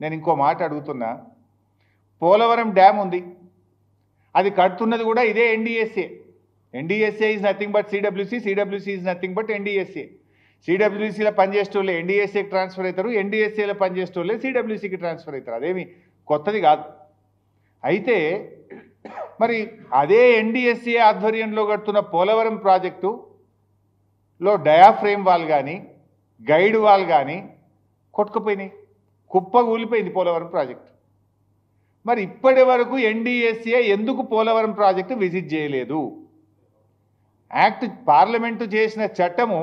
నేను ఇంకో మాట అడుగుతున్నా, పోలవరం డ్యామ్ ఉంది, అది కడుతున్నది కూడా ఇదే NDSA. NDSA is nothing but CWC, CWC is nothing but NDSA. సిడబ్ల్యూసీలో పనిచేసేటోళ్ళే ఎన్డీఎస్ఏకి ట్రాన్స్ఫర్ అవుతారు, ఎన్డీఎస్ఏలో పనిచేసేటోళ్ళే సిడబ్ల్యూసీకి ట్రాన్స్ఫర్ అవుతారు. అదేమి కొత్తది కాదు. అయితే మరి అదే ఎన్డీఎస్ఏ ఆధ్వర్యంలో కడుతున్న పోలవరం ప్రాజెక్టులో డయాఫ్రేమ్ వాల్ కానీ గైడ్ వాల్ కానీ కొట్టుకుపోయినాయి, కుప్పగూలిపోయింది పోలవరం ప్రాజెక్టు. మరి ఇప్పటి వరకు ఎన్డీఎస్ఏ ఎందుకు పోలవరం ప్రాజెక్టు విజిట్ చేయలేదు? యాక్ట్ పార్లమెంటు చేసిన చట్టము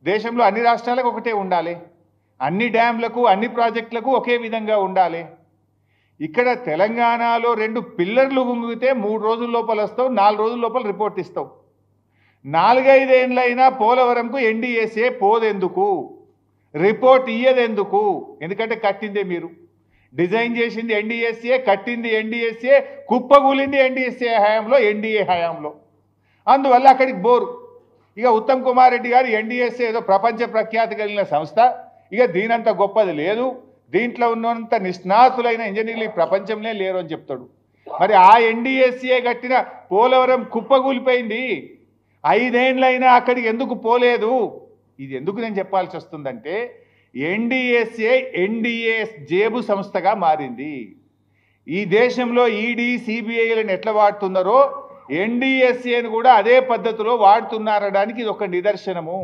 దేశంలో అన్ని రాష్ట్రాలకు ఒకటే ఉండాలి, అన్ని డ్యామ్లకు అన్ని ప్రాజెక్టులకు ఒకే విధంగా ఉండాలి. ఇక్కడ తెలంగాణలో 2 పిల్లర్లు గుంగితే 3 రోజుల లోపల వస్తావు, 4 రోజుల లోపల రిపోర్ట్ ఇస్తావు. 4-5 ఏళ్ళైనా పోలవరంకు ఎన్డీఎస్ఏ పోదెందుకు, రిపోర్ట్ ఇయ్యదెందుకు? ఎందుకంటే కట్టిందే మీరు, డిజైన్ చేసింది ఎన్డీఎస్ఏ, కట్టింది ఎన్డీఎస్ఏ, కుప్పగూలింది ఎన్డీఎస్ఏ హయాంలో, ఎన్డీఏ హయాంలో. అందువల్ల అక్కడికి బోరు. ఇక ఉత్తమ్ కుమార్ రెడ్డి గారు ఎన్డీఎస్ఏ ఏదో ప్రపంచ ప్రఖ్యాతి కలిగిన సంస్థ, ఇక దీనంత గొప్పది లేదు, దీంట్లో ఉన్నంత నిష్ణాతులైన ఇంజనీర్లు ఈ ప్రపంచంలో లేరు అని చెప్తాడు. మరి ఆ ఎన్డీఎస్ఏ కట్టిన పోలవరం కుప్పగూలిపోయింది, 5 ఏళ్ళైనా అక్కడికి ఎందుకు పోలేదు? ఇది ఎందుకు నేను చెప్పాల్సి వస్తుందంటే, ఎన్డీఎస్ఏ ఎన్డీఏ జేబు సంస్థగా మారింది. ఈ దేశంలో ఈడీ సిబిఐలను ఎట్లా వాడుతున్నారో ఎన్డీఎస్ఏను కూడా అదే పద్ధతిలో వాడుతున్నారనడానికి ఇది ఒక నిదర్శనము.